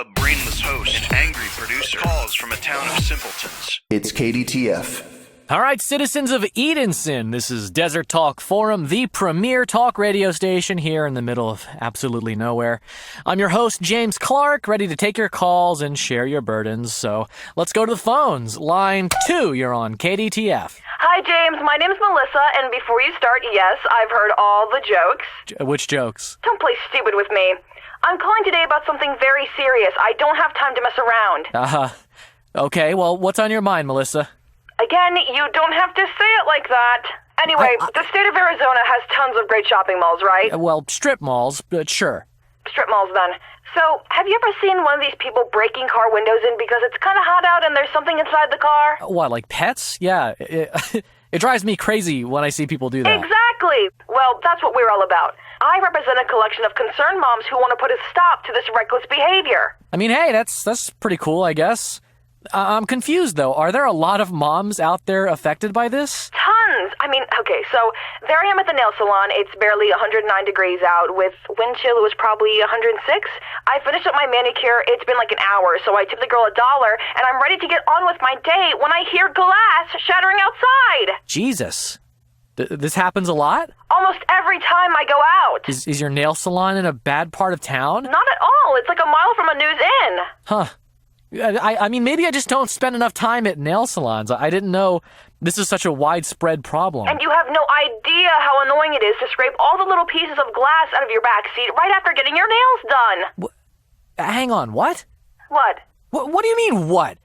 a brainless host, an angry producer, calls from a town of simpletons. It's KDTF. All right, citizens of Edenson, this is Desert Talk Forum, the premier talk radio station here in the middle of absolutely nowhere. I'm your host, James Clark, ready to take your calls and share your burdens. So let's go to the phones. Line 2, you're on KDTF. Hi, James. My name's Melissa, and before you start, yes, I've heard all the jokes. Which jokes? Don't play stupid with me. I'm calling today about something very serious. I don't have time to mess around. Okay, well, what's on your mind, Melissa? Again, you don't have to say it like that. Anyway, the state of Arizona has tons of great shopping malls, right? Well, strip malls, but sure. Strip malls, then. So, have you ever seen one of these people breaking car windows in because it's kind of hot out and there's something inside the car? What, like pets? Yeah, it drives me crazy when I see people do that. Exactly! Well, that's what we're all about. I represent a collection of concerned moms who want to put a stop to this reckless behavior. I mean, hey, that's pretty cool, I guess. I'm confused, though. Are there a lot of moms out there affected by this? Tons! I mean, okay, so there I am at the nail salon. It's barely 109 degrees out. With wind chill, it was probably 106. I finished up my manicure. It's been like an hour, so I tipped the girl $1, and I'm ready to get on with my day when I hear glass shattering outside. Jesus. This happens a lot? Almost every time I go out. Is your nail salon in a bad part of town? Not at all. It's like a mile from a news inn. Huh. I mean, maybe I just don't spend enough time at nail salons. I didn't know this is such a widespread problem. And you have no idea how annoying it is to scrape all the little pieces of glass out of your back seat right after getting your nails done. Hang on, what? What? What do you mean, what?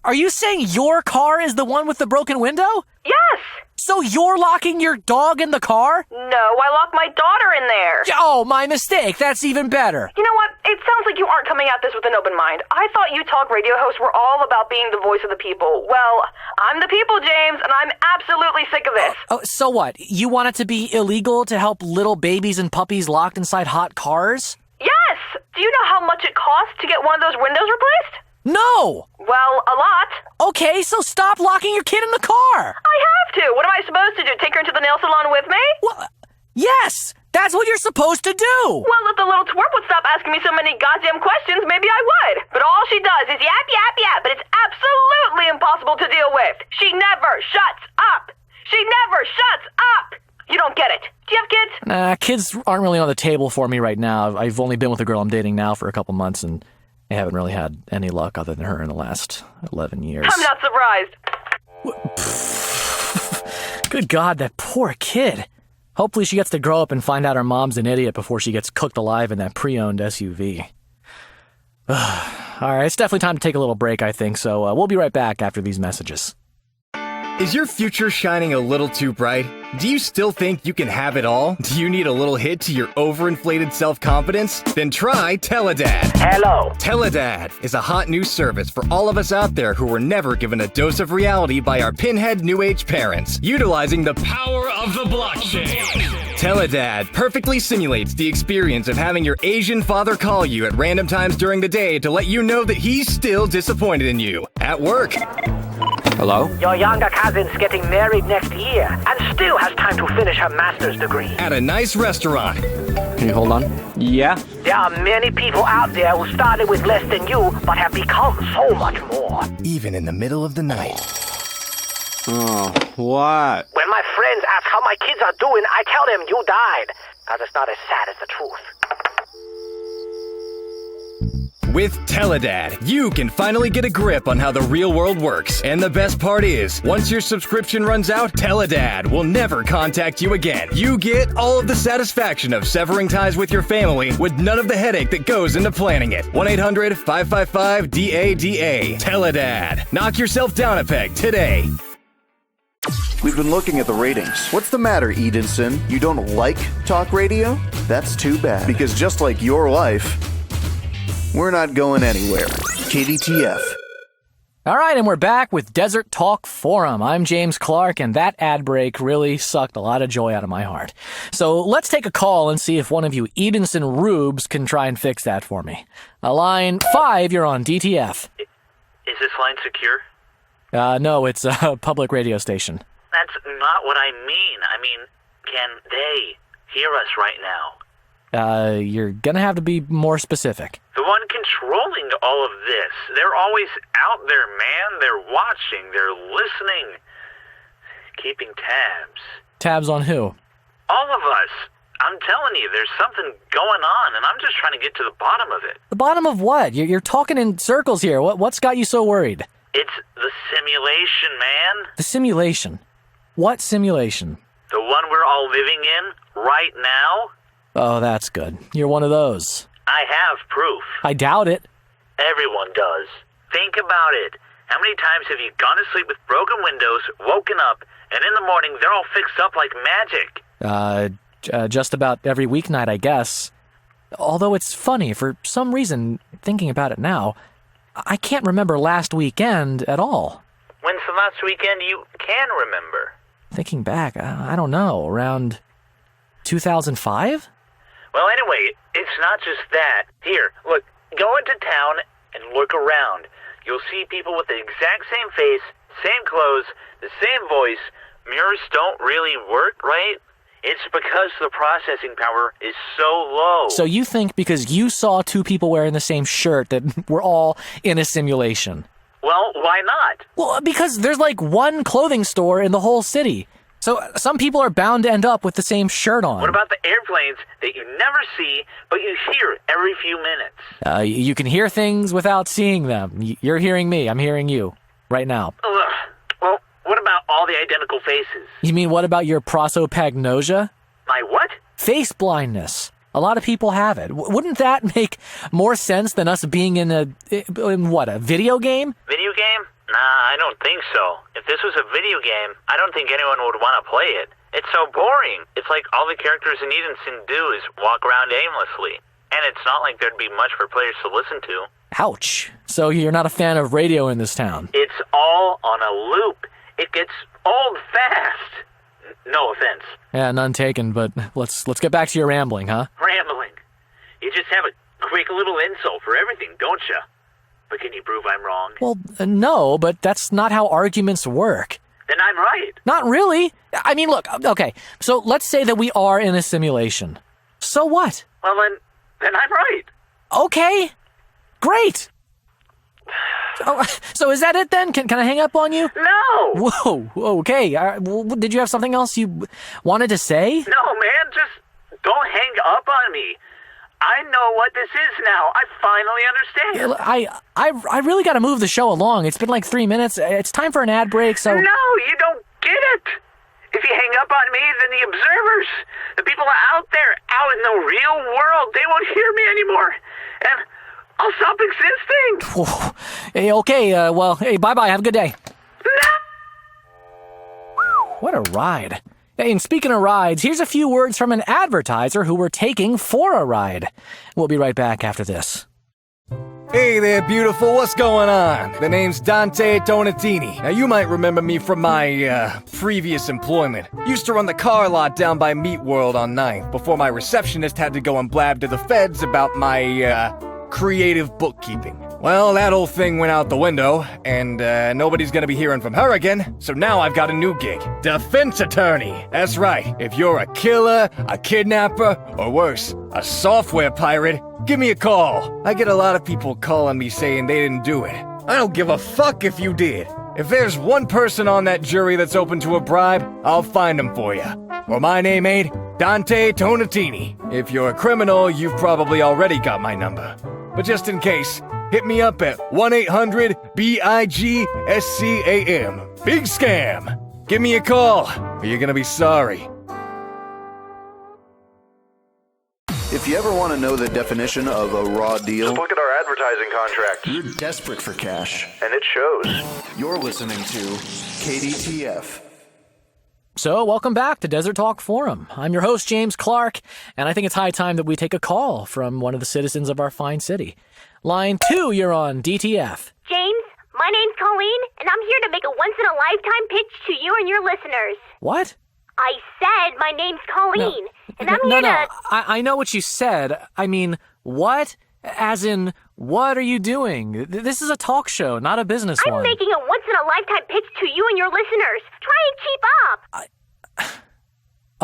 Are you saying your car is the one with the broken window? Yes! So you're locking your dog in the car? No, I locked my daughter in there. Oh, my mistake. That's even better. You know what? It sounds like you aren't coming at this with an open mind. I thought you talk radio hosts were all about being the voice of the people. Well, I'm the people, James, and I'm absolutely sick of this. So what? You want it to be illegal to help little babies and puppies locked inside hot cars? Yes! Do you know how much it costs to get one of those windows replaced? No! Well, a lot. Okay, so stop locking your kid in the car. I have to. What am I supposed to do? Take her into the nail salon with me? Well, yes! That's what you're supposed to do! Well, if the little twerp would stop asking me so many goddamn questions, maybe I would. But all she does is yap, yap, yap, but it's absolutely impossible to deal with. She never shuts up. She never shuts up. You don't get it. Do you have kids? Nah, kids aren't really on the table for me right now. I've only been with a girl I'm dating now for a couple months, and I haven't really had any luck other than her in the last 11 years. I'm not surprised. Good God, that poor kid. Hopefully she gets to grow up and find out her mom's an idiot before she gets cooked alive in that pre-owned SUV. All right, it's definitely time to take a little break, I think, so we'll be right back after these messages. Is your future shining a little too bright? Do you still think you can have it all? Do you need a little hit to your overinflated self-confidence? Then try Teledad. Hello. Teledad is a hot new service for all of us out there who were never given a dose of reality by our pinhead new age parents, utilizing the power of the blockchain. Teledad perfectly simulates the experience of having your Asian father call you at random times during the day to let you know that he's still disappointed in you. At work. Hello? Your younger cousin's getting married next year and still has time to finish her master's degree. At a nice restaurant. Can you hold on? Yeah? There are many people out there who started with less than you but have become so much more. Even in the middle of the night. Oh, what? When my friends ask how my kids are doing, I tell them you died. Because it's not as sad as the truth. With Teledad, you can finally get a grip on how the real world works. And the best part is, once your subscription runs out, Teledad will never contact you again. You get all of the satisfaction of severing ties with your family with none of the headache that goes into planning it. 1-800-555-DADA. Teledad. Knock yourself down a peg today. We've been looking at the ratings. What's the matter, Edenson? You don't like talk radio? That's too bad. Because just like your life, we're not going anywhere. KDTF. All right, and we're back with Desert Talk Forum. I'm James Clark, and that ad break really sucked a lot of joy out of my heart. So let's take a call and see if one of you Edenson rubes can try and fix that for me. Line 5, you're on DTF. Is this line secure? No, it's a public radio station. That's not what I mean. I mean, can they hear us right now? You're gonna have to be more specific. The one controlling all of this. They're always out there, man. They're watching. They're listening. Keeping tabs. Tabs on who? All of us. I'm telling you, there's something going on, and I'm just trying to get to the bottom of it. The bottom of what? You're talking in circles here. What's got you so worried? It's the simulation, man. The simulation? What simulation? The one we're all living in right now. Oh, that's good. You're one of those. I have proof. I doubt it. Everyone does. Think about it. How many times have you gone to sleep with broken windows, woken up, and in the morning they're all fixed up like magic? Just about every weeknight, I guess. Although it's funny, for some reason, thinking about it now, I can't remember last weekend at all. When's the last weekend you can remember? Thinking back, I don't know, around 2005? Well, anyway, it's not just that. Here, look, go into town and look around. You'll see people with the exact same face, same clothes, the same voice. Mirrors don't really work, right? It's because the processing power is so low. So you think because you saw two people wearing the same shirt that we're all in a simulation? Well, why not? Well, because there's like one clothing store in the whole city. So some people are bound to end up with the same shirt on. What about the airplanes that you never see, but you hear every few minutes? You can hear things without seeing them. You're hearing me. I'm hearing you right now. Ugh. Well, what about all the identical faces? You mean what about your prosopagnosia? My what? Face blindness. A lot of people have it. Wouldn't that make more sense than us being in a video game? Video game? Nah, I don't think so. If this was a video game, I don't think anyone would want to play it. It's so boring. It's like all the characters in Edenson do is walk around aimlessly. And it's not like there'd be much for players to listen to. Ouch. So you're not a fan of radio in this town? It's all on a loop. It gets old fast. No offense. Yeah, none taken, but let's get back to your rambling, huh? Rambling. You just have a quick little insult for everything, don't you? But can you prove I'm wrong? Well, no, but that's not how arguments work. Then I'm right. Not really. I mean, look, okay, so let's say that we are in a simulation. So what? Well, then I'm right. Okay, great. So is that it then? Can I hang up on you? No! Whoa, okay. Did you have something else you wanted to say? No, man, just don't hang up on me. I know what this is now. I finally understand. I really got to move the show along. It's been like 3 minutes. It's time for an ad break, so... No, you don't get it. If you hang up on me, then the observers, the people out there, out in the real world, they won't hear me anymore. And I'll stop existing. Whoa. Hey, okay, well, hey, bye-bye. Have a good day. No! What a ride. Hey, and speaking of rides, here's a few words from an advertiser who we're taking for a ride. We'll be right back after this. Hey there, beautiful. What's going on? The name's Dante Donnetini. Now, you might remember me from my, previous employment. Used to run the car lot down by Meat World on 9th before my receptionist had to go and blab to the feds about my, creative bookkeeping. Well, that whole thing went out the window, and nobody's gonna be hearing from her again, so now I've got a new gig. Defense attorney! That's right. If you're a killer, a kidnapper, or worse, a software pirate, give me a call. I get a lot of people calling me saying they didn't do it. I don't give a fuck if you did. If there's one person on that jury that's open to a bribe, I'll find him for you. Well, my name ain't Dante Donnetini. If you're a criminal, you've probably already got my number. But just in case, hit me up at 1-800-BIG-SCAM. Big scam. Give me a call, or you're gonna be sorry. If you ever want to know the definition of a raw deal, Just look at our advertising contract. you're desperate for cash. And it shows. You're listening to KDTF. So, welcome back to Desert Talk Forum. I'm your host, James Clark, and I think it's high time that we take a call from one of the citizens of our fine city. Line 2, you're on DTF. James, my name's Colleen, and I'm here to make a once-in-a-lifetime pitch to you and your listeners. What? I said my name's Colleen, and I'm here to... I know what you said. I mean, what? As in, what are you doing? This is a talk show, not a business one. I'm making a once-in-a-lifetime pitch to you and your listeners. Try and keep up.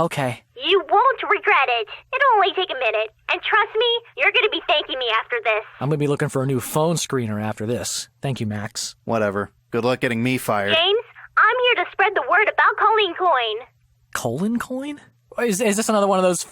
Okay. You won't regret it. It'll only take a minute. And trust me, you're going to be thanking me after this. I'm going to be looking for a new phone screener after this. Thank you, Max. Whatever. Good luck getting me fired. James, I'm here to spread the word about Colleen Coin. Colon coin? Is this another one of those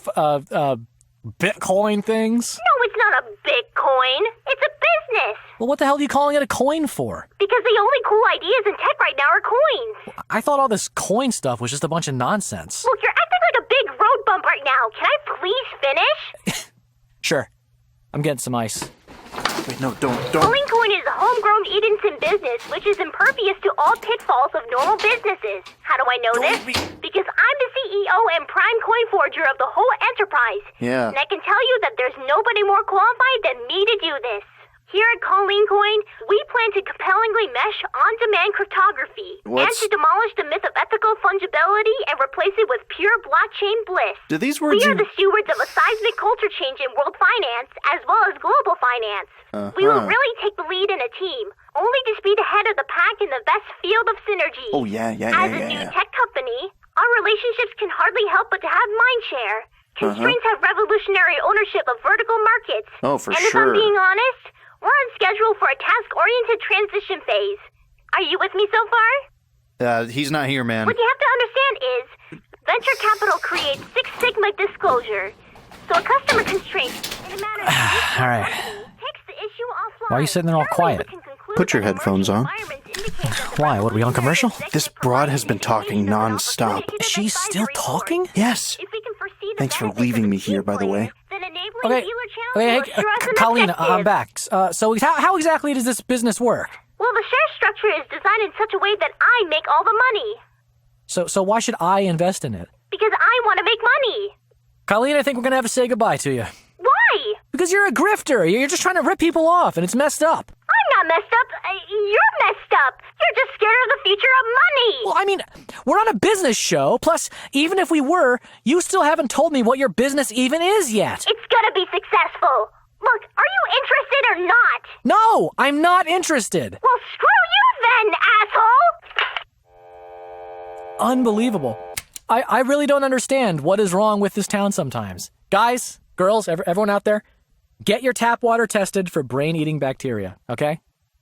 Bitcoin things? No, it's not a Bitcoin. It's a business. Well, what the hell are you calling it a coin for? Because the only cool ideas in tech right now are coins. I thought all this coin stuff was just a bunch of nonsense. Look, you're acting like a big road bump right now. Can I please finish? Sure. I'm getting some ice. Wait, no, don't. Colleen Coin is a homegrown Edenson business which is impervious to all pitfalls of normal businesses. How do I know this? Because I'm the CEO and prime coin forger of the whole enterprise. Yeah. And I can tell you that there's nobody more qualified than me to do this. Here at Colleen Coin, we plan to compellingly mesh on-demand cryptography and to demolish the myth of ethical fungibility and replace it with pure blockchain bliss. Do these words We are the stewards of a seismic culture change in world finance as well as global finance. We will really take the lead in a team, only to speed ahead of the pack in the best field of synergy. Oh, yeah. As a new tech company, our relationships can hardly help but to have mindshare. Constraints have revolutionary ownership of vertical markets. Oh, for and if sure. I'm being honest, we're on schedule for a task-oriented transition phase. Are you with me so far? He's not here, man. What you have to understand is, venture capital creates Six Sigma disclosure. So a customer constraint in a matter of All right. takes the issue offline. Why are you sitting there all quiet? Put your headphones on. Why? What, are we on commercial? This broad has been talking non-stop. She's still talking? Yes. Thanks for leaving me here, by the way. Okay, hey, Colleen, I'm back. So how exactly does this business work? Well, the share structure is designed in such a way that I make all the money. So why should I invest in it? Because I want to make money. Colleen, I think we're going to have to say goodbye to you. Why? Because you're a grifter. You're just trying to rip people off, and it's messed up. I'm not messed up. You're messed up. You're just scared of the future of money. Well, I mean, we're on a business show. Plus, even if we were, you still haven't told me what your business even is yet. It's gonna be successful. Look, are you interested or not? No, I'm not interested. Well, screw you then, asshole! Unbelievable. I really don't understand what is wrong with this town sometimes. Guys, girls, everyone out there, get your tap water tested for brain-eating bacteria, okay?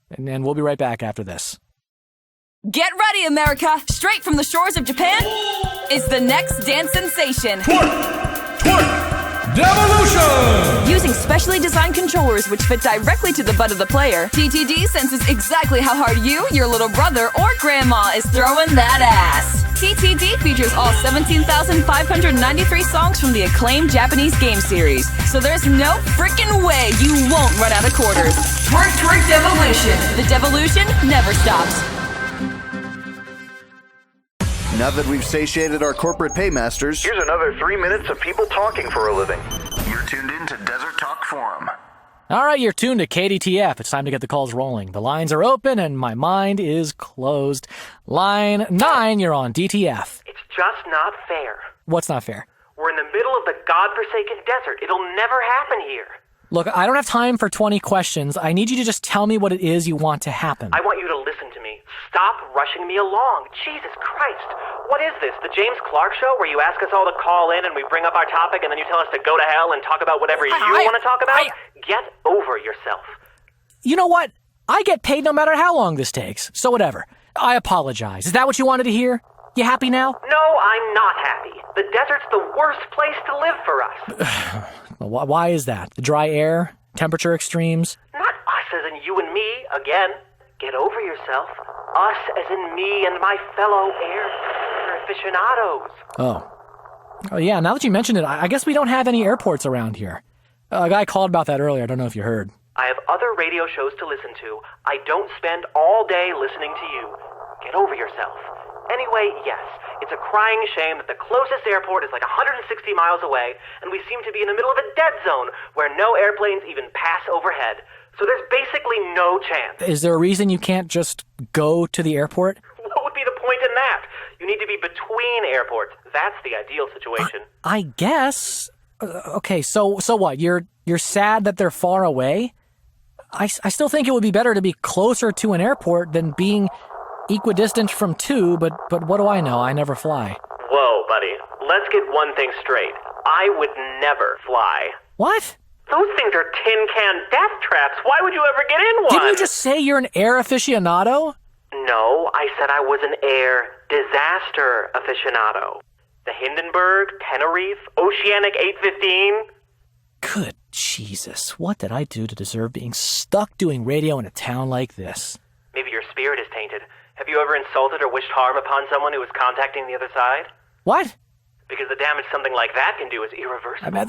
And we'll be right back after this. Get ready, America! Straight from the shores of Japan is the next dance sensation. Twerk! Devolution! Using specially designed controllers which fit directly to the butt of the player, TTD senses exactly how hard you, your little brother, or grandma is throwing that ass. TTD features all 17,593 songs from the acclaimed Japanese game series, so there's no frickin' way you won't run out of quarters. Twerk, twerk, Devolution. The Devolution never stops. Now that we've satiated our corporate paymasters, Here's another 3 minutes of people talking for a living. You're tuned in to Desert Talk Forum. All right, you're tuned to KDTF. It's time to get the calls rolling. The lines are open and my mind is closed. Line 9, you're on DTF. It's just not fair. What's not fair? We're in the middle of the godforsaken desert. It'll never happen here. Look, I don't have time for 20 questions. I need you to just tell me what it is you want to happen. I want you to listen to me. Stop rushing me along. Jesus Christ. What is this, the James Clark show where you ask us all to call in and we bring up our topic and then you tell us to go to hell and talk about whatever you want to talk about? Get over yourself. You know what? I get paid no matter how long this takes, so whatever. I apologize. Is that what you wanted to hear? You happy now? No, I'm not happy. The desert's the worst place to live for us. Why is that? The dry air? Temperature extremes? Not us as in you and me, again. Get over yourself. Us as in me and my fellow air aficionados. Oh, yeah, now that you mentioned it, I guess we don't have any airports around here. A guy called about that earlier. I don't know if you heard. I have other radio shows to listen to. I don't spend all day listening to you. Get over yourself. Anyway, yes, it's a crying shame that the closest airport is like 160 miles away, and we seem to be in the middle of a dead zone where no airplanes even pass overhead. So there's basically no chance. Is there a reason you can't just go to the airport? What would be the point in that? You need to be between airports. That's the ideal situation. I guess. Okay, so what? You're sad that they're far away? I still think it would be better to be closer to an airport than being equidistant from two, but what do I know? I never fly. Whoa, buddy. let's get one thing straight. I would never fly. What? Those things are tin can death traps. Why would you ever get in one? Didn't you just say you're an air aficionado? No, I said I was an air disaster aficionado. The Hindenburg, Tenerife, Oceanic 815. Good Jesus, what did I do to deserve being stuck doing radio in a town like this? Maybe your spirit is tainted. Have you ever insulted or wished harm upon someone who was contacting the other side? What? Because the damage something like that can do is irreversible. I mean,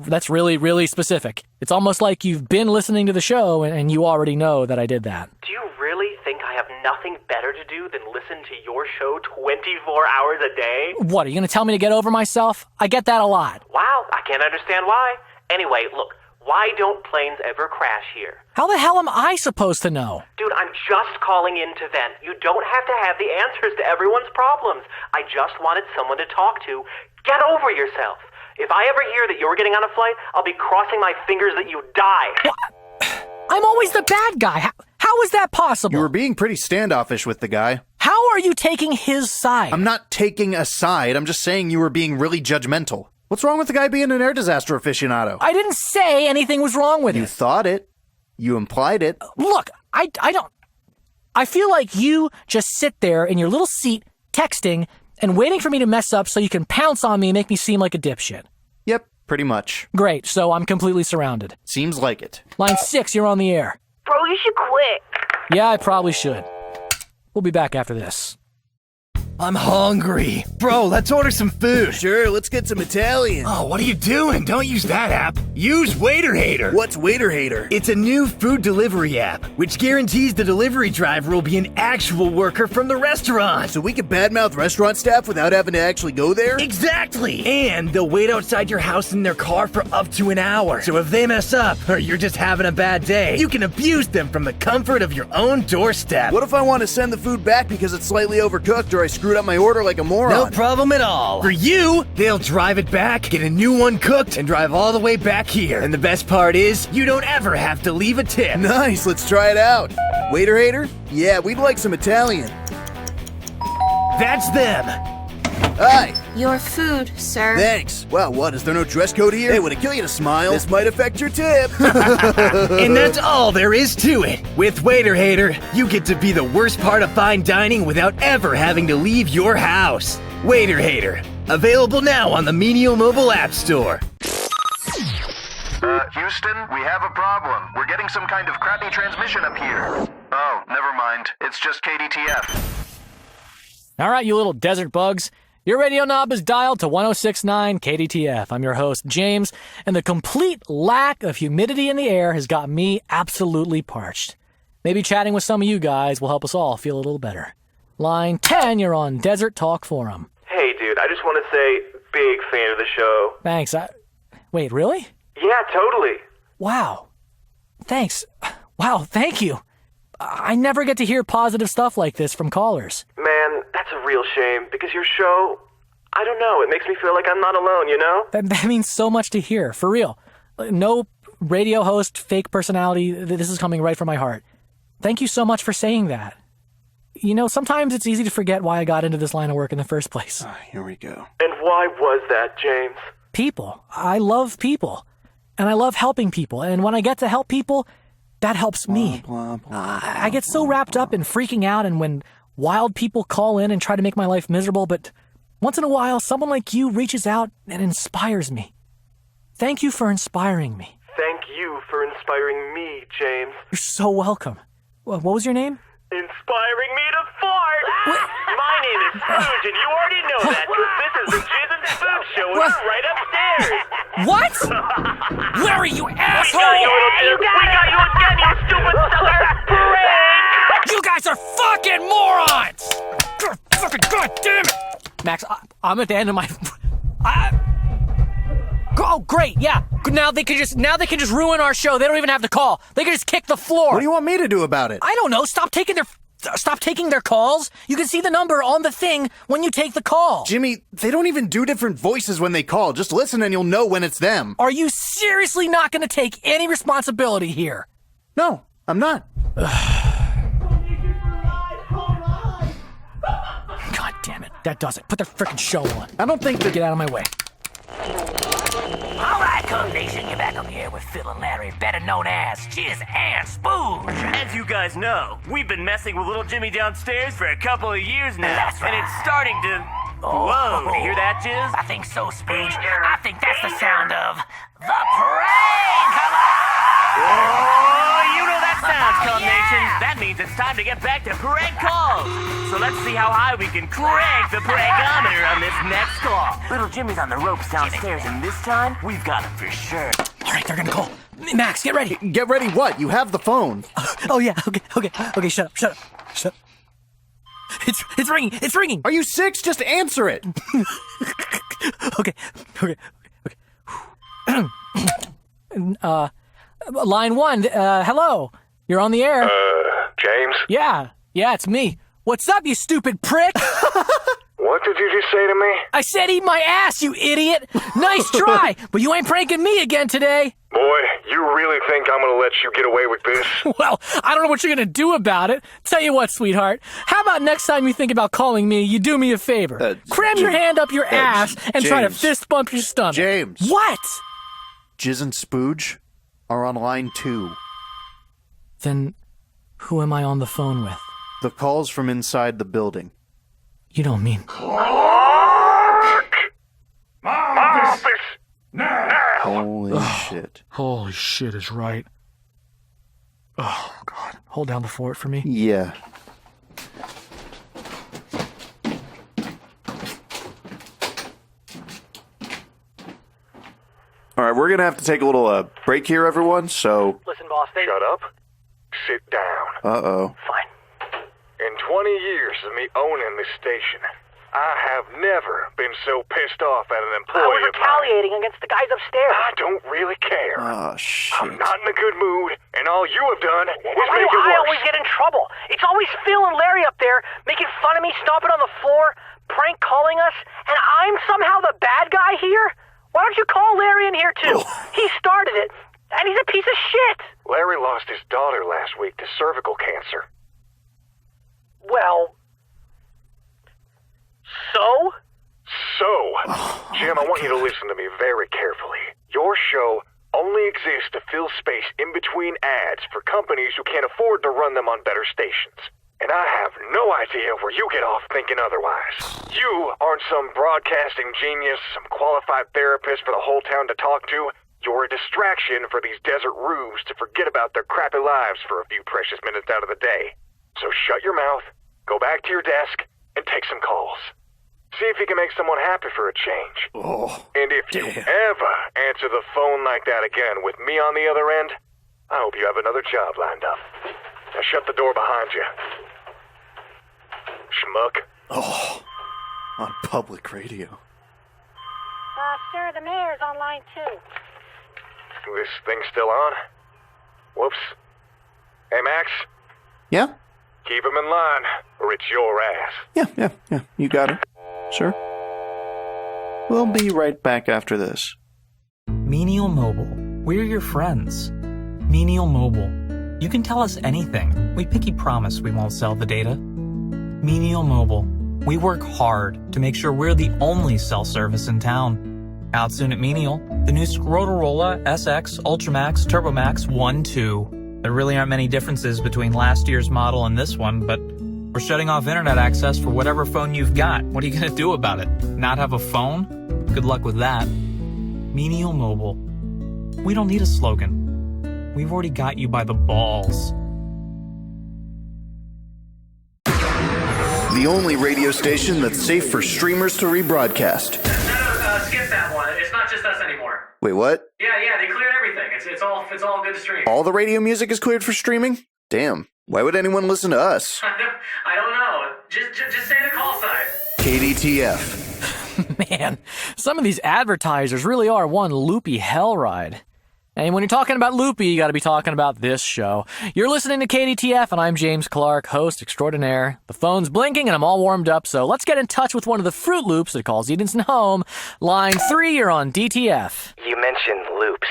that's really, really specific. It's almost like you've been listening to the show and you already know that I did that. Do you really think I have nothing better to do than listen to your show 24 hours a day? What, are you going to tell me to get over myself? I get that a lot. Wow, I can't understand why. Anyway, look, why don't planes ever crash here? How the hell am I supposed to know? Dude, I'm just calling in to vent. You don't have to have the answers to everyone's problems. I just wanted someone to talk to. Get over yourself. If I ever hear that you're getting on a flight, I'll be crossing my fingers that you die. What? I'm always the bad guy. How is that possible? You were being pretty standoffish with the guy. How are you taking his side? I'm not taking a side. I'm just saying you were being really judgmental. What's wrong with the guy being an air disaster aficionado? I didn't say anything was wrong with it. You thought it. You implied it. Look, I don't... I feel like you just sit there in your little seat, texting, and waiting for me to mess up so you can pounce on me and make me seem like a dipshit. Yep, pretty much. Great, so I'm completely surrounded. Seems like it. Line 6, you're on the air. Bro, you should quit. Yeah, I probably should. We'll be back after this. I'm hungry. Bro, let's order some food. Sure, let's get some Italian. Oh, what are you doing? Don't use that app. Use Waiter Hater. What's Waiter Hater? It's a new food delivery app, which guarantees the delivery driver will be an actual worker from the restaurant. So we can badmouth restaurant staff without having to actually go there? Exactly! And they'll wait outside your house in their car for up to an hour. So if they mess up, or you're just having a bad day, you can abuse them from the comfort of your own doorstep. What if I want to send the food back because it's slightly overcooked or I screwed up my order like a moron? No problem at all. For you, they'll drive it back, get a new one cooked, and drive all the way back here. And the best part is, you don't ever have to leave a tip. Nice, let's try it out. Waiter Hater? Yeah, we'd like some Italian. That's them. Hi. Your food, sir. Thanks. Wow, what, is there no dress code here? Hey, would it kill you to smile? This might affect your tip. And that's all there is to it. With Waiter Hater, you get to be the worst part of fine dining without ever having to leave your house. Waiter Hater, available now on the Menial Mobile App Store. Houston, we have a problem. We're getting some kind of crappy transmission up here. Oh, never mind. It's just KDTF. All right, you little desert bugs. Your radio knob is dialed to 106.9 KDTF. I'm your host, James, and the complete lack of humidity in the air has got me absolutely parched. Maybe chatting with some of you guys will help us all feel a little better. Line 10, you're on Desert Talk Forum. Hey, dude, I just want to say, big fan of the show. Thanks. Wait, really? Yeah, totally. Wow. Thanks. Wow, thank you. I never get to hear positive stuff like this from callers. Man, that's a real shame, because your show, I don't know, it makes me feel like I'm not alone, you know? That means so much to hear, for real. No radio host, fake personality, this is coming right from my heart. Thank you so much for saying that. You know, sometimes it's easy to forget why I got into this line of work in the first place. Here we go. And why was that, James? People. I love people. And I love helping people. And when I get to help people, that helps me. I get so wrapped up in freaking out and when wild people call in and try to make my life miserable, but once in a while, someone like you reaches out and inspires me. Thank you for inspiring me. Thank you for inspiring me, James. You're so welcome. What was your name? Inspiring me to fart! My name is Scrooge, and you already know that, because this is the Jizz and Spoon Show, and we're right upstairs! What? Where are you, asshole? We got you again, you stupid sucker! Prank! You guys are fucking morons! Fucking goddamn it! Max, I'm at the end of my... Oh, great, yeah. Now they can just ruin our show. They don't even have to call. They can just kick the floor. What do you want me to do about it? I don't know. Stop taking their calls. You can see the number on the thing when you take the call. Jimmy, they don't even do different voices when they call. Just listen and you'll know when it's them. Are you seriously not going to take any responsibility here? No, I'm not. God damn it. That does it. Put the frickin' show on. I don't think that... Get out of my way. All right, Cub Nation, you're back up here with Phil and Larry, better known as Jizz and Spooge. As you guys know, we've been messing with little Jimmy downstairs for a couple of years now. That's right. And it's starting to... Whoa, you hear that, Jizz? I think so, Spooge. I think that's the sound of the prank! Oh, you know that sounds, Cub Nation. That means it's time to get back to prank calls. So let's see how high we can crank the prankometer on this next call. Little Jimmy's on the ropes downstairs, and this time, we've got him for sure. All right, they're gonna call. Max, get ready. Get ready what? You have the phone. Oh, yeah, okay, shut up. It's ringing. Are you 6? Just answer it. Okay. Line 1, hello. You're on the air. James? Yeah, it's me. What's up, you stupid prick? What did you just say to me? I said eat my ass, you idiot. Nice try, but you ain't pranking me again today. Boy, you really think I'm gonna let you get away with this? Well, I don't know what you're gonna do about it. Tell you what, sweetheart. How about next time you think about calling me, you do me a favor. Cram your hand up your ass and try to fist bump your stomach. James. What? Jizz and Spooge are on line 2. Then who am I on the phone with? The call's from inside the building. You don't mean... Clark! My office! Now! Holy shit. Holy shit is right. Oh, God. Hold down the fort for me. Yeah. All right, we're going to have to take a little break here, everyone, so... Listen, boss, Shut up. Sit down. Uh-oh. Fine. In 20 years of me owning this station, I have never been so pissed off at an employee I was of mine. retaliating against the guys upstairs. I don't really care. Oh, shit. I'm not in a good mood, and all you have done is Why make do it I worse. always get in trouble? It's always Phil and Larry up there making fun of me, stomping on the floor, prank calling us, and I'm somehow the bad guy here? Why don't you call Larry in here, too? He started it, and he's a piece of shit. Larry lost his daughter last week to cervical cancer. Well... So? Jim, I want you to listen to me very carefully. Your show only exists to fill space in between ads for companies who can't afford to run them on better stations. And I have no idea where you get off thinking otherwise. You aren't some broadcasting genius, some qualified therapist for the whole town to talk to. You're a distraction for these desert rubes to forget about their crappy lives for a few precious minutes out of the day. So shut your mouth, go back to your desk, and take some calls. See if you can make someone happy for a change. Oh, and if you ever answer the phone like that again with me on the other end, I hope you have another job lined up. Now shut the door behind you. Schmuck. Oh, on public radio. Sir, the mayor's on line 2. This thing's still on? Whoops. Hey, Max? Yeah? Keep him in line, or it's your ass. Yeah. You got it. Sure. We'll be right back after this. Menial Mobile. We're your friends. Menial Mobile. You can tell us anything. We pinky promise we won't sell the data. Menial Mobile. We work hard to make sure we're the only cell service in town. Out soon at Menial, the new Scrotorola SX Ultramax Turbomax 1.2. There really aren't many differences between last year's model and this one, but we're shutting off internet access for whatever phone you've got. What are you going to do about it? Not have a phone? Good luck with that. Menial Mobile. We don't need a slogan. We've already got you by the balls. The only radio station that's safe for streamers to rebroadcast. Skip that one. It's not just us anymore. Wait, what? Yeah, they cleared everything. It's all good to stream. All the radio music is cleared for streaming? Damn. Why would anyone listen to us? I don't know. Just say the call sign. KDTF. Man, some of these advertisers really are one loopy hell ride. And when you're talking about loopy, you got to be talking about this show. You're listening to KDTF, and I'm James Clark, host extraordinaire. The phone's blinking, and I'm all warmed up, so let's get in touch with one of the Fruit Loops that calls Edenson home. Line 3, you're on DTF. You mentioned loops.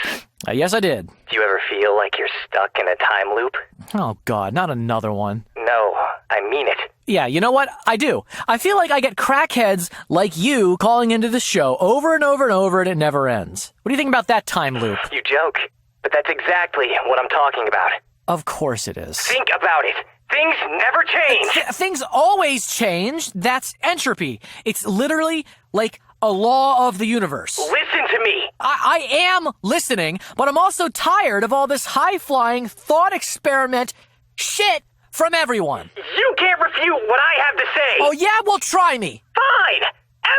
Yes, I did. Do you ever feel like you're stuck in a time loop? Oh, God, not another one. No, I mean it. Yeah, you know what? I do. I feel like I get crackheads like you calling into the show over and over and over, and it never ends. What do you think about that time loop? You joke, but that's exactly what I'm talking about. Of course it is. Think about it. Things never change. Things always change. That's entropy. It's literally like a law of the universe. Listen to me. I am listening, but I'm also tired of all this high-flying thought experiment shit from everyone. You can't refute what I have to say. Oh yeah? Well, try me. Fine.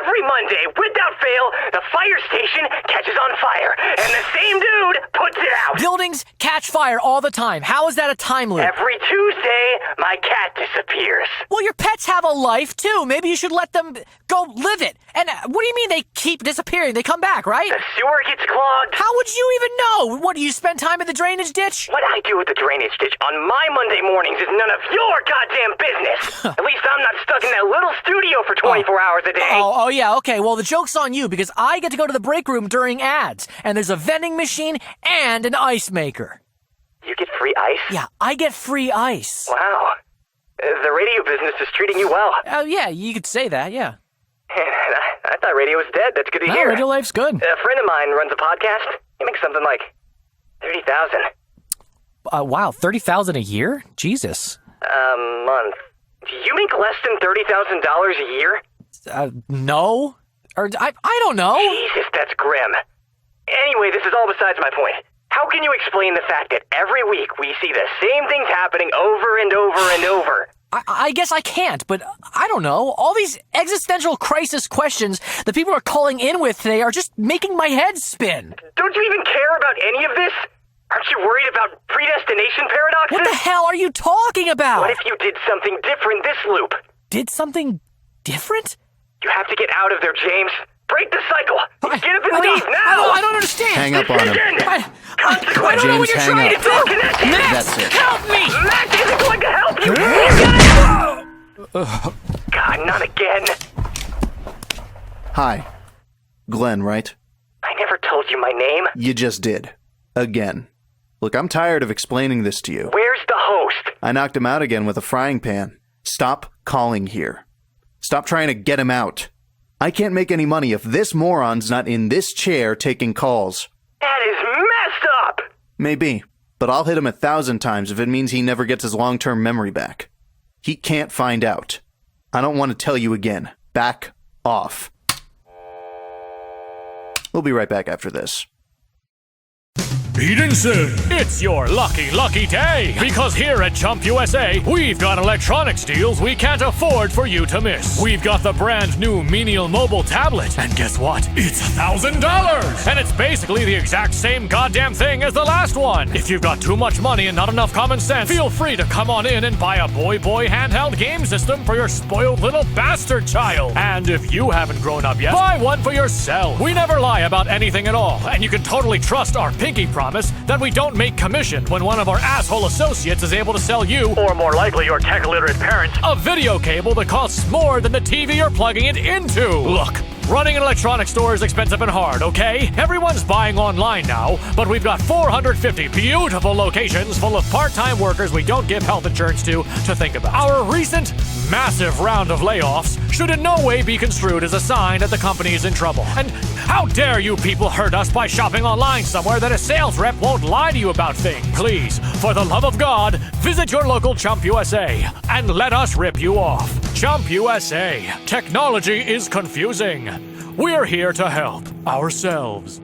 Every Monday, without fail, the fire station catches on fire, and the same dude puts it out. Buildings catch fire all the time. How is that a time loop? Every Tuesday, my cat disappears. Well, your pets have a life, too. Maybe you should let them go live it. And what do you mean they keep disappearing? They come back, right? The sewer gets clogged. How would you even know? What, do you spend time in the drainage ditch? What I do with the drainage ditch on my Monday mornings is none of your goddamn business. At least I'm not stuck in that little studio for 24 hours a day. Oh, yeah, okay. Well, the joke's on you because I get to go to the break room during ads, and there's a vending machine and an ice maker. You get free ice? Yeah, I get free ice. Wow. The radio business is treating you well. Oh, yeah, you could say that, yeah. I thought radio was dead. That's good to hear. Radio life's good. A friend of mine runs a podcast. He makes something like $30,000. Wow, $30,000 a year? Jesus. Month. Do you make less than $30,000 a year? No. Or I don't know. Jesus, that's grim. Anyway, this is all besides my point. How can you explain the fact that every week we see the same things happening over and over and over? I guess I can't, but I don't know. All these existential crisis questions that people are calling in with today are just making my head spin. Don't you even care about any of this? Aren't you worried about predestination paradoxes? What the hell are you talking about? What if you did something different this loop? Did something different? You have to get out of there, James. Break the cycle. Get up and leave now. I don't understand. Hang up on him. I don't know what you're trying to do. Max, That's it. help me. Max isn't going to help you. God, not again. Hi. Glenn, right? I never told you my name. You just did. Again. Look, I'm tired of explaining this to you. Where's the host? I knocked him out again with a frying pan. Stop calling here. Stop trying to get him out. I can't make any money if this moron's not in this chair taking calls. That is messed up! Maybe, but I'll hit him 1,000 times if it means he never gets his long-term memory back. He can't find out. I don't want to tell you again. Back off. We'll be right back after this. Edenson. It's your lucky day, because here at Chump USA, we've got electronics deals we can't afford for you to miss. We've got the brand new Menial Mobile tablet, and guess what? It's $1,000. And it's basically the exact same goddamn thing as the last one. If you've got too much money and not enough common sense, feel free to come on in and buy a boy handheld game system for your spoiled little bastard child. And if you haven't grown up yet, buy one for yourself. We never lie about anything at all, and you can totally trust our pinky promise that we don't make commission when one of our asshole associates is able to sell you, or more likely your tech-illiterate parents, a video cable that costs more than the TV you're plugging it into. Look, running an electronics store is expensive and hard, okay? Everyone's buying online now, but we've got 450 beautiful locations full of part-time workers we don't give health insurance to think about. Our recent massive round of layoffs should in no way be construed as a sign that the company is in trouble. And how dare you people hurt us by shopping online somewhere that a sales rep won't lie to you about things? Please, for the love of God, visit your local Chump USA and let us rip you off. Chump USA. Technology is confusing. We're here to help ourselves.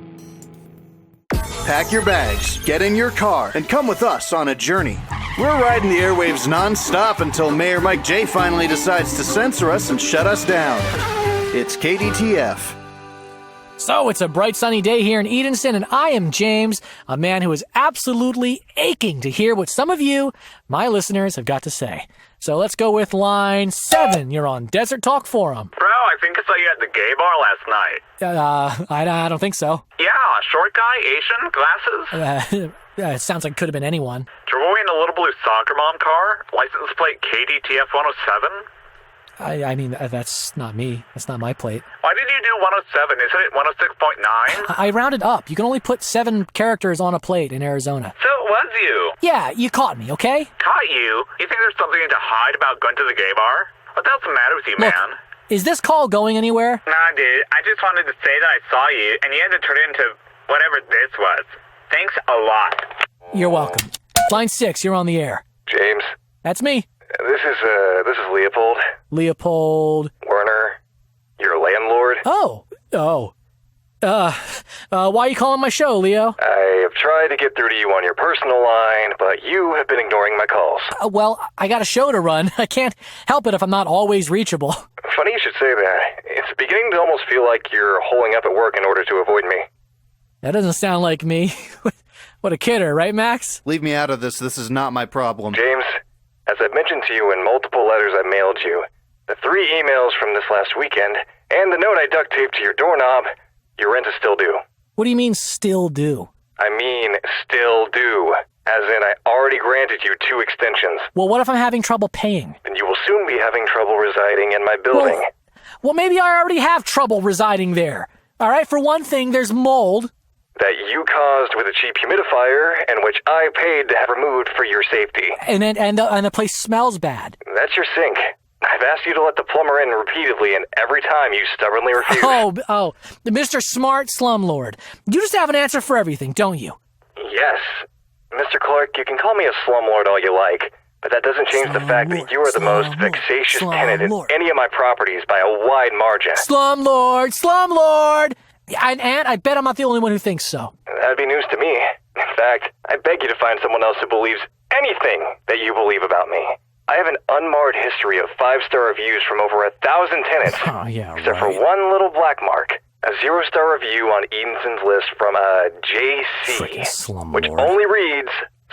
Pack your bags, get in your car, and come with us on a journey. We're riding the airwaves non-stop until Mayor Mike J finally decides to censor us and shut us down. It's KDTF. So it's a bright sunny day here in Edenson, and I am James, a man who is absolutely aching to hear what some of you, my listeners, have got to say. So let's go with line 7. You're on Desert Talk Forum. Bro, I think I saw you at the gay bar last night. I don't think so. Yeah, short guy, Asian, glasses. It sounds like it could have been anyone. Drove away in a little blue soccer mom car, license plate KDTF 107. I mean, that's not me. That's not my plate. Why did you do 107? Isn't it 106.9? I rounded up. You can only put 7 characters on a plate in Arizona. So it was you. Yeah, you caught me, okay? Caught you? You think there's something to hide about going to the gay bar? What the hell's the matter with you, Look, man? Is this call going anywhere? Nah, dude. I just wanted to say that I saw you, and you had to turn it into whatever this was. Thanks a lot. You're welcome. Line 6, you're on the air. James? That's me. This is Leopold. Leopold. Werner. Your landlord. Oh. Why are you calling my show, Leo? I have tried to get through to you on your personal line, but you have been ignoring my calls. Well, I got a show to run. I can't help it if I'm not always reachable. Funny you should say that. It's beginning to almost feel like you're holing up at work in order to avoid me. That doesn't sound like me. What a kidder, right, Max? Leave me out of this. This is not my problem. James, as I've mentioned to you in multiple letters I mailed you, the 3 emails from this last weekend, and the note I duct taped to your doorknob, your rent is still due. What do you mean, still due? I mean, still due. As in, I already granted you 2 extensions. Well, what if I'm having trouble paying? Then you will soon be having trouble residing in my building. Well, maybe I already have trouble residing there. All right, for one thing, there's mold. That you caused with a cheap humidifier, and which I paid to have removed for your safety. And the place smells bad. That's your sink. I've asked you to let the plumber in repeatedly, and every time you stubbornly refuse. Oh, Mr. Smart Slumlord. You just have an answer for everything, don't you? Yes. Mr. Clark, you can call me a slumlord all you like, but that doesn't change the fact that you are the most vexatious tenant in any of my properties by a wide margin. Slumlord! And I bet I'm not the only one who thinks so. That'd be news to me. In fact, I beg you to find someone else who believes anything that you believe about me. I have an unmarred history of 5-star reviews from over 1,000 tenants. Oh, yeah, except for one little black mark. A 0-star review on Edenson's list from JC, which only reads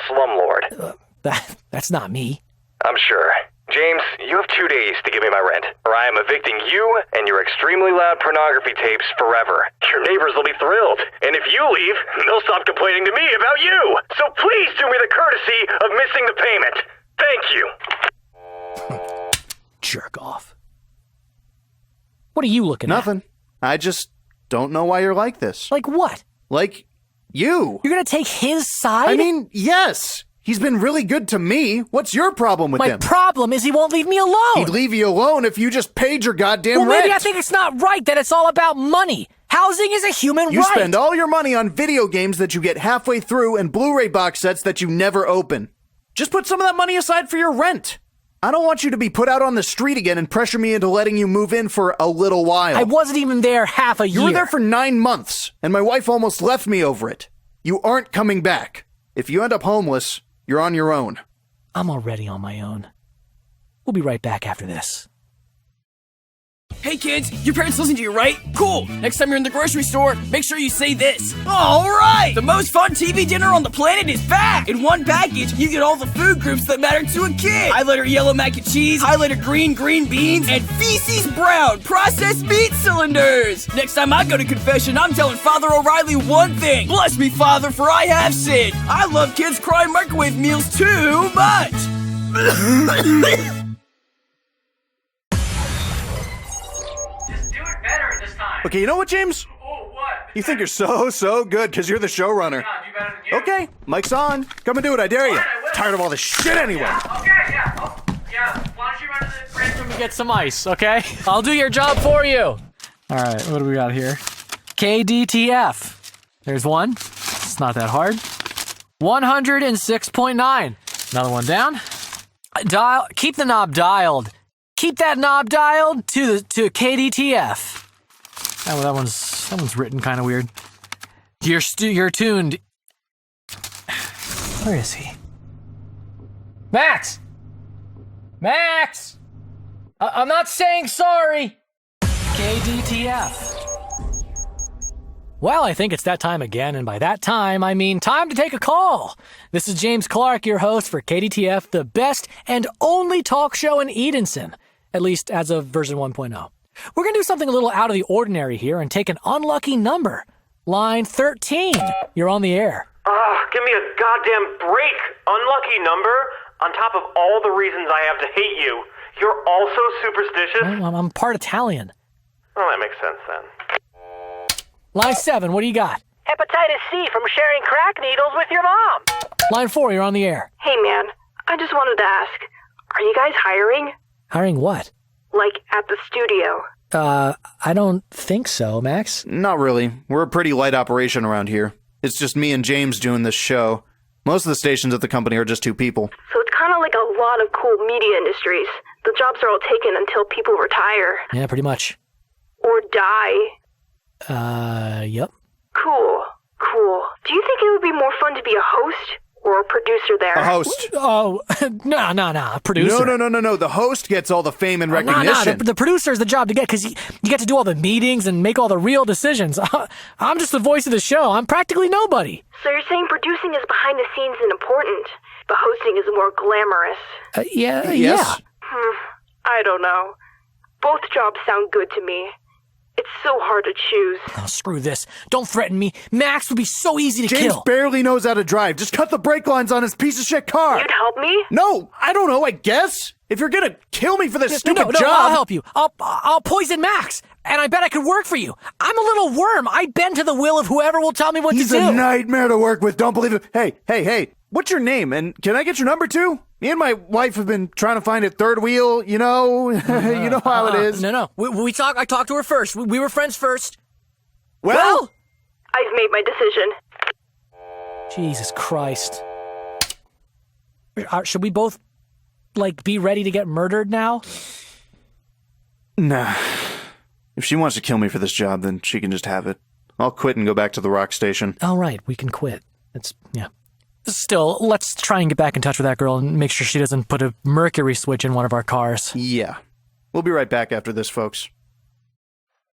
Slumlord. That's not me. I'm sure. James, you have 2 days to give me my rent, or I am evicting you and your extremely loud pornography tapes forever. Your neighbors will be thrilled, and if you leave, they'll stop complaining to me about you. So please do me the courtesy of missing the payment. Thank you. Jerk off. What are you looking at? Nothing. I just don't know why you're like this. Like what? Like you. You're gonna take his side? I mean, yes. He's been really good to me. What's your problem with him? My problem is he won't leave me alone. He'd leave you alone if you just paid your goddamn rent. Well, maybe I think it's not right that it's all about money. Housing is a human right. You spend all your money on video games that you get halfway through and Blu-ray box sets that you never open. Just put some of that money aside for your rent. I don't want you to be put out on the street again and pressure me into letting you move in for a little while. I wasn't even there half a year. You were there for 9 months, and my wife almost left me over it. You aren't coming back. If you end up homeless, you're on your own. I'm already on my own. We'll be right back after this. Hey kids, your parents listen to you, right? Cool. Next time you're in the grocery store, make sure you say this. All right! The most fun TV dinner on the planet is back! In one package, you get all the food groups that matter to a kid. Highlighter yellow mac and cheese, highlighter green beans, and feces brown processed meat cylinders. Next time I go to confession, I'm telling Father O'Reilly one thing. Bless me, Father, for I have sinned. I love kids' Cryin microwave meals too much. Okay, you know what, James? Oh, what? You think you're so good because you're the showrunner. Yeah, do better than you. Okay, mic's on. Come and do it, I dare you. Tired of all this shit anyway. Yeah, okay, yeah. Oh, yeah, why don't you run to the break room and get some ice, okay? I'll do your job for you. All right, what do we got here? KDTF. There's one. It's not that hard. 106.9. Another one down. Keep the knob dialed. Keep that knob dialed to KDTF. Oh, that one's written kind of weird. You're tuned. Where is he? Max! I'm not saying sorry! KDTF. Well, I think it's that time again, and by that time, I mean time to take a call. This is James Clark, your host for KDTF, the best and only talk show in Edenson, at least as of version 1.0. We're going to do something a little out of the ordinary here and take an unlucky number. Line 13. You're on the air. Give me a goddamn break. Unlucky number? On top of all the reasons I have to hate you, you're also superstitious? I'm part Italian. Well, that makes sense then. Line 7, what do you got? Hepatitis C from sharing crack needles with your mom. Line 4, you're on the air. Hey, man, I just wanted to ask, are you guys hiring? Hiring what? Like, at the studio? I don't think so, Max. Not really. We're a pretty light operation around here. It's just me and James doing this show. Most of the stations at the company are just 2 people. So it's kind of like a lot of cool media industries. The jobs are all taken until people retire. Yeah, pretty much. Or die. Yep. Cool. Do you think it would be more fun to be a host or a producer there? A host. Oh, no, producer. No. The host gets all the fame and recognition. The producer's the job to get, because you get to do all the meetings and make all the real decisions. I'm just the voice of the show. I'm practically nobody. So you're saying producing is behind the scenes and important, but hosting is more glamorous? Yeah. I don't know. Both jobs sound good to me. It's so hard to choose. Oh, screw this. Don't threaten me. Max would be so easy to kill. James barely knows how to drive. Just cut the brake lines on his piece of shit car. You'd help me? No, I don't know, I guess. If you're gonna kill me for this stupid job... I'll help you. I'll poison Max. And I bet I could work for you. I'm a little worm. I bend to the will of whoever will tell me what to do. He's a nightmare to work with. Don't believe it. Hey. What's your name? And can I get your number too? Me and my wife have been trying to find a third wheel, you know? You know how it is. No. I talked to her first. We were friends first. Well? I've made my decision. Jesus Christ. Should we both, be ready to get murdered now? Nah. If she wants to kill me for this job, then she can just have it. I'll quit and go back to the rock station. All right, we can quit. Yeah. Still, let's try and get back in touch with that girl and make sure she doesn't put a mercury switch in one of our cars. Yeah. We'll be right back after this, folks.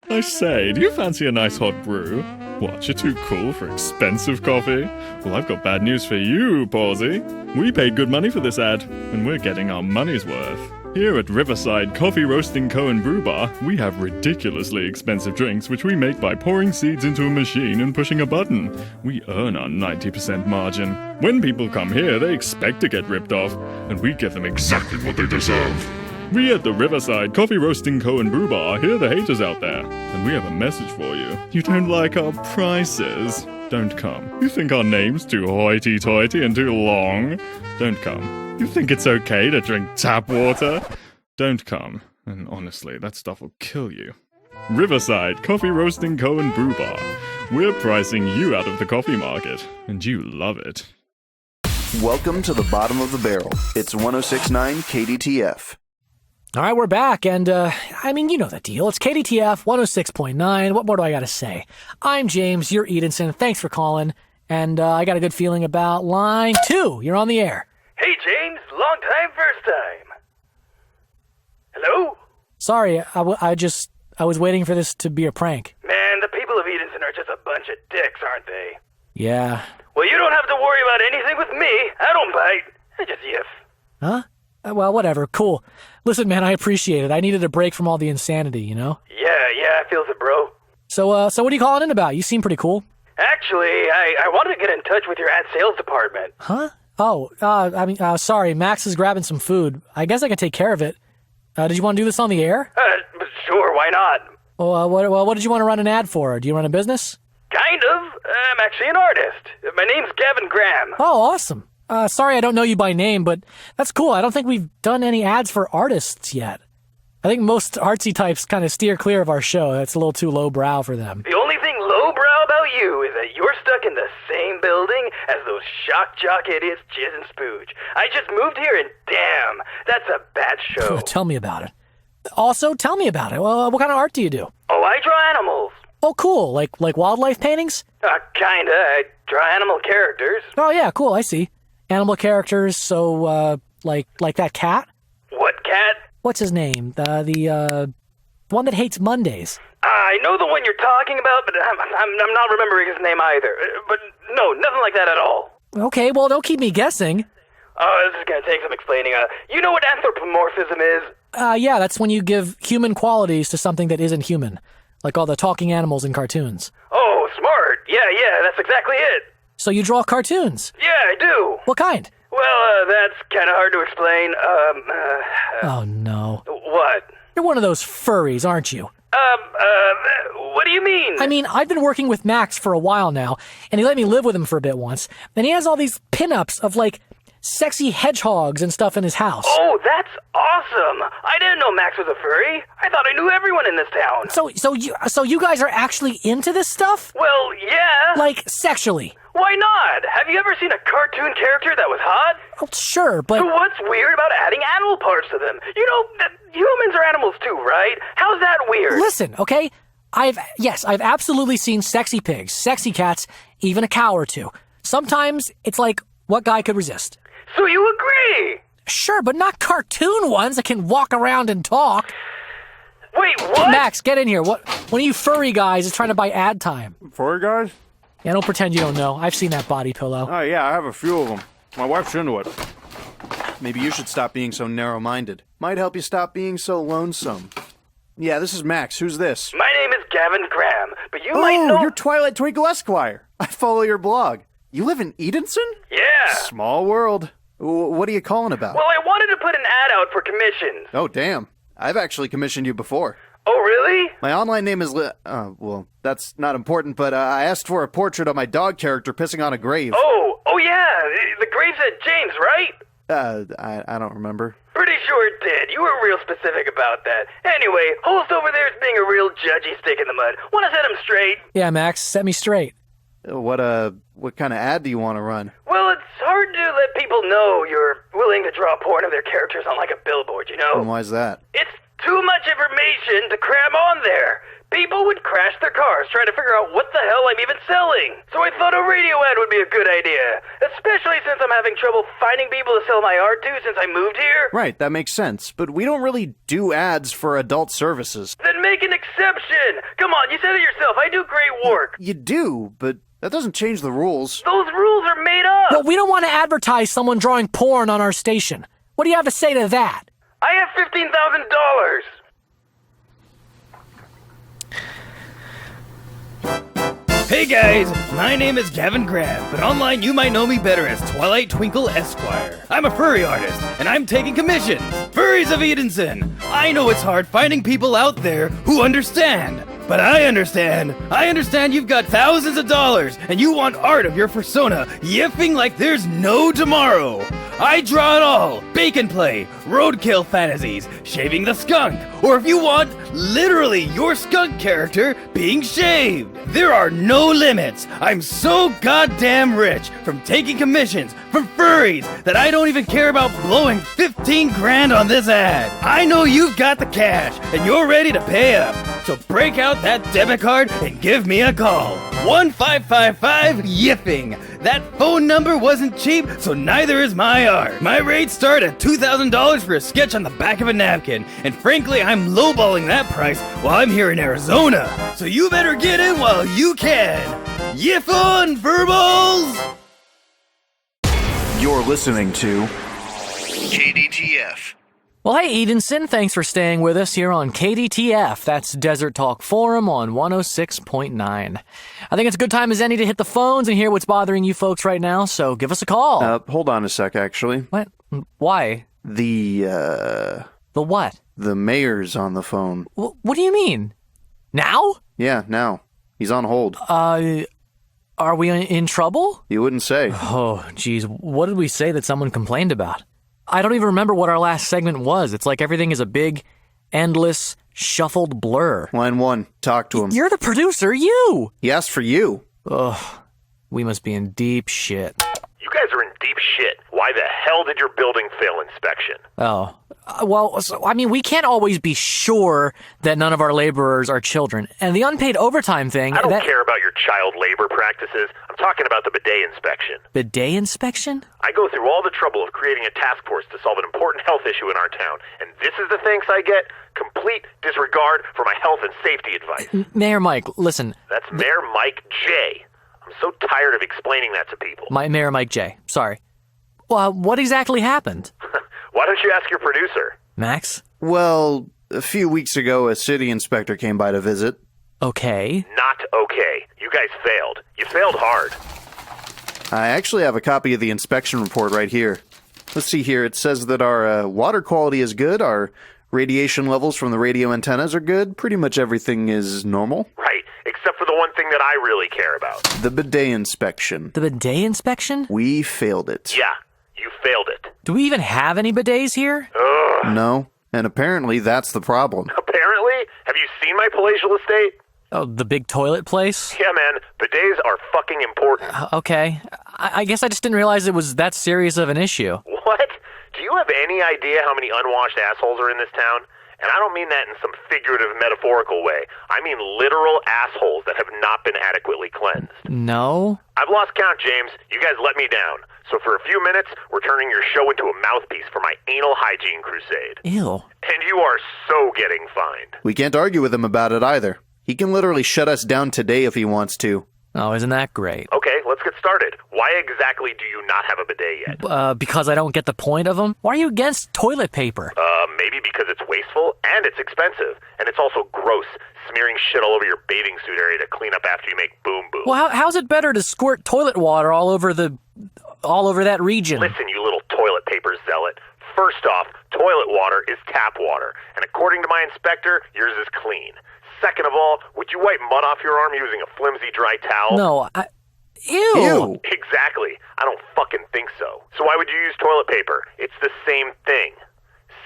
I say, do you fancy a nice hot brew? What, you're too cool for expensive coffee? Well, I've got bad news for you, Pawsey. We paid good money for this ad, and we're getting our money's worth. Here at Riverside Coffee Roasting Co. and Brew Bar, we have ridiculously expensive drinks which we make by pouring seeds into a machine and pushing a button. We earn our 90% margin. When people come here, they expect to get ripped off, and we give them exactly what they deserve. We at the Riverside Coffee Roasting Co. and Brew Bar hear the haters out there, and we have a message for you. You don't like our prices? Don't come. You think our name's too hoity-toity and too long? Don't come. You think it's okay to drink tap water? Don't come. And honestly, that stuff will kill you. Riverside Coffee Roasting Co. and Brew Bar. We're pricing you out of the coffee market, and you love it. Welcome to the bottom of the barrel. It's 106.9 KDTF. All right, we're back, and, you know the deal. It's KDTF 106.9. What more do I gotta say? I'm James, you're Edenson. Thanks for calling, and I got a good feeling about line 2. You're on the air. Hey, James. Long time, first time. Hello? Sorry, I was waiting for this to be a prank. Man, the people of Edenson are just a bunch of dicks, aren't they? Yeah. Well, you don't have to worry about anything with me. I don't bite. I just yiff. Huh? Well, whatever. Cool. Listen, man, I appreciate it. I needed a break from all the insanity, you know? Yeah, I feels it, bro. So what are you calling in about? You seem pretty cool. Actually, I wanted to get in touch with your ad sales department. Huh? Oh, sorry, Max is grabbing some food. I guess I can take care of it. Did you want to do this on the air? Sure, why not? What did you want to run an ad for? Do you run a business? Kind of. I'm actually an artist. My name's Gavin Graham. Oh, awesome. Sorry I don't know you by name, but that's cool. I don't think we've done any ads for artists yet. I think most artsy types kind of steer clear of our show. That's a little too lowbrow for them. The only thing lowbrow about you is that you're stuck in the same building as those shock jock idiots Jizz and Spooge. I just moved here and damn, that's a bad show. Tell me about it. Also, tell me about it. Well, what kind of art do you do? Oh, I draw animals. Oh, cool. Like wildlife paintings? Kinda. I draw animal characters. Oh, yeah, cool. I see. Animal characters, so, like that cat? What cat? What's his name? The one that hates Mondays. I know the one you're talking about, but I'm not remembering his name either. But no, nothing like that at all. Okay, well, don't keep me guessing. Oh, this is gonna take some explaining. You know what anthropomorphism is? Yeah, that's when you give human qualities to something that isn't human. Like all the talking animals in cartoons. Oh, smart. Yeah, that's exactly it. So you draw cartoons? Yeah, I do. What kind? Well, that's kind of hard to explain. Oh, no. What? You're one of those furries, aren't you? What do you mean? I mean, I've been working with Max for a while now, and he let me live with him for a bit once, and he has all these pinups of, like, sexy hedgehogs and stuff in his house. Oh, that's awesome! I didn't know Max was a furry. I thought I knew everyone in this town. So you guys are actually into this stuff? Well, yeah. Like, sexually? Why not? Have you ever seen a cartoon character that was hot? Well, sure, but... So what's weird about adding animal parts to them? You know, humans are animals too, right? How's that weird? Listen, okay? I've absolutely seen sexy pigs, sexy cats, even a cow or two. Sometimes it's like, what guy could resist? So you agree? Sure, but not cartoon ones that can walk around and talk. Wait, what? Max, get in here. One of you furry guys is trying to buy ad time. Furry guys? Yeah, don't pretend you don't know. I've seen that body pillow. Oh, yeah, I have a few of them. My wife's into it. Maybe you should stop being so narrow-minded. Might help you stop being so lonesome. Yeah, this is Max. Who's this? My name is Gavin Graham, but you might know... Oh, you're Twilight Twinkle Esquire. I follow your blog. You live in Edenson? Yeah. Small world. What are you calling about? Well, I wanted to put an ad out for commissions. Oh, damn. I've actually commissioned you before. Oh, really? My online name is well, that's not important, but I asked for a portrait of my dog character pissing on a grave. Oh yeah, the grave said James, right? I don't remember. Pretty sure it did. You were real specific about that. Anyway, host over there is being a real judgy stick in the mud. Want to set him straight? Yeah, Max, set me straight. What kind of ad do you want to run? Well, it's hard to let people know you're willing to draw porn of their characters on like a billboard, you know? And why's that? It's too much information to cram on there. People would crash their cars trying to figure out what the hell I'm even selling. So I thought a radio ad would be a good idea, especially since I'm having trouble finding people to sell my art to since I moved here. Right, that makes sense. But we don't really do ads for adult services. Then make an exception. Come on, you said it yourself. I do great work. You do, but that doesn't change the rules. Those rules are made up. Well, we don't want to advertise someone drawing porn on our station. What do you have to say to that? I have $15,000. Hey guys, my name is Gavin Graham, but online you might know me better as Twilight Twinkle Esquire. I'm a furry artist, and I'm taking commissions. Furries of Edenson, I know it's hard finding people out there who understand. But I understand. I understand you've got thousands of dollars, and you want art of your persona yiffing like there's no tomorrow. I draw it all. Bacon play, roadkill fantasies, shaving the skunk, or if you want, literally your skunk character being shaved. There are no limits. I'm so goddamn rich from taking commissions from furries that I don't even care about blowing 15 grand on this ad. I know you've got the cash, and you're ready to pay up. So break out that debit card and give me a call. 1555-YIFFING. That phone number wasn't cheap, so neither is my art. My rates start at $2,000 for a sketch on the back of a napkin, and frankly, I'm lowballing that price while I'm here in Arizona. So you better get in while you can. Yiff on, Verbals! You're listening to KDTF. Well, hey, Edenson, thanks for staying with us here on KDTF. That's Desert Talk Forum on 106.9. I think it's a good time as any to hit the phones and hear what's bothering you folks right now, so give us a call. Hold on a sec, actually. What? Why? The what? The mayor's on the phone. What do you mean? Now? Yeah, now. He's on hold. Are we in trouble? You wouldn't say. Oh, geez. What did we say that someone complained about? I don't even remember what our last segment was. It's like everything is a big, endless, shuffled blur. Line 1, talk to him. You're the producer, you! He asked for you. Ugh, we must be in deep shit. You guys are in deep shit. Why the hell did your building fail inspection? Oh, well, we can't always be sure that none of our laborers are children. And the unpaid overtime thing... I don't care about your child labor practices. I'm talking about the bidet inspection. Bidet inspection? I go through all the trouble of creating a task force to solve an important health issue in our town. And this is the thanks I get? Complete disregard for my health and safety advice. Mayor Mike, listen. That's Mayor Mike J. I'm so tired of explaining that to people. Mayor Mike J. Sorry. Well, what exactly happened? Why don't you ask your producer? Max? Well, a few weeks ago, a city inspector came by to visit. Okay. Not okay. You guys failed. You failed hard. I actually have a copy of the inspection report right here. Let's see here. It says that our water quality is good, our radiation levels from the radio antennas are good, pretty much everything is normal. Right, except for the one thing that I really care about. The bidet inspection. The bidet inspection? We failed it. Yeah, you failed it. Do we even have any bidets here? Ugh. No, and apparently that's the problem. Apparently? Have you seen my palatial estate? Oh, the big toilet place? Yeah, man, bidets are fucking important. Okay. I guess I just didn't realize it was that serious of an issue. What? Do you have any idea how many unwashed assholes are in this town? And I don't mean that in some figurative, metaphorical way. I mean literal assholes that have not been adequately cleansed. No? I've lost count, James. You guys let me down. So for a few minutes, we're turning your show into a mouthpiece for my anal hygiene crusade. Ew. And you are so getting fined. We can't argue with him about it either. He can literally shut us down today if he wants to. Oh, isn't that great? Okay, let's get started. Why exactly do you not have a bidet yet? Because I don't get the point of them? Why are you against toilet paper? Maybe because it's wasteful and it's expensive. And it's also gross, smearing shit all over your bathing suit area to clean up after you make boom-boom. Well, how's it better to squirt toilet water all over that region? Listen, you little toilet paper zealot. First off, toilet water is tap water. And according to my inspector, yours is clean. Second of all, would you wipe mud off your arm using a flimsy dry towel? No, Ew! Exactly. I don't fucking think so. So why would you use toilet paper? It's the same thing.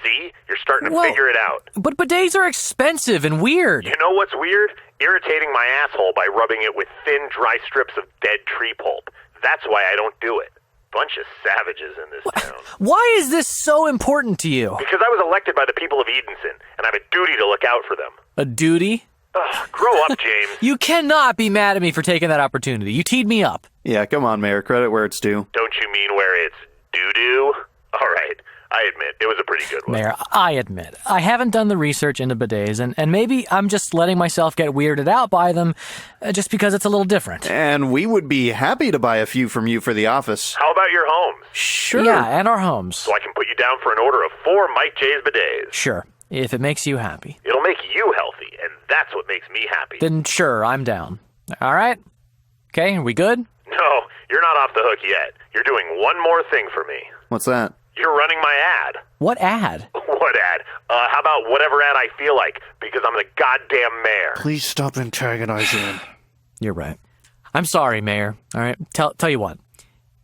See? You're starting to figure it out. But bidets are expensive and weird. You know what's weird? Irritating my asshole by rubbing it with thin, dry strips of dead tree pulp. That's why I don't do it. Bunch of savages in this town. Why is this so important to you? Because I was elected by the people of Edenson, and I have a duty to look out for them. A duty? Ugh, grow up, James. You cannot be mad at me for taking that opportunity. You teed me up. Yeah, come on, Mayor. Credit where it's due. Don't you mean where it's doo-doo? All right. I admit, it was a pretty good one. Mayor, I admit, I haven't done the research into bidets, and maybe I'm just letting myself get weirded out by them just because it's a little different. And we would be happy to buy a few from you for the office. How about your homes? Sure. Yeah, and our homes. So I can put you down for an order of 4 Mike J's bidets. Sure, if it makes you happy. It'll make you healthy, and that's what makes me happy. Then sure, I'm down. All right? Okay, are we good? No, you're not off the hook yet. You're doing one more thing for me. What's that? You're running my ad. What ad? What ad? How about whatever ad I feel like, because I'm the goddamn mayor. Please stop antagonizing him. You're right. I'm sorry, Mayor. All right, tell you what.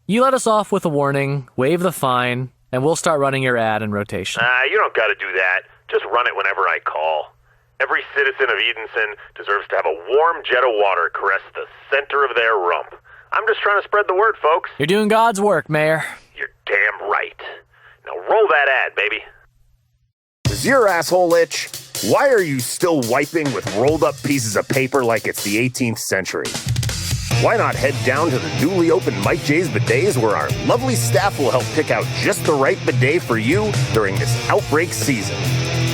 You let us off with a warning, waive the fine, and we'll start running your ad in rotation. You don't gotta do that. Just run it whenever I call. Every citizen of Edenson deserves to have a warm jet of water caress the center of their rump. I'm just trying to spread the word, folks. You're doing God's work, Mayor. You're damn right. Now roll that ad, baby. Is your asshole itch? Why are you still wiping with rolled up pieces of paper like it's the 18th century? Why not head down to the newly opened Mike J's Bidets, where our lovely staff will help pick out just the right bidet for you during this outbreak season.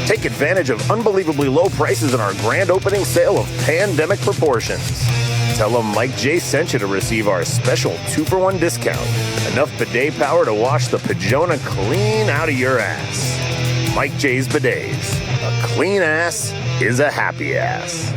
Take advantage of unbelievably low prices in our grand opening sale of pandemic proportions. Tell them Mike J sent you to receive our special 2-for-1 discount. Enough bidet power to wash the pajona clean out of your ass. Mike J's Bidets. A clean ass is a happy ass.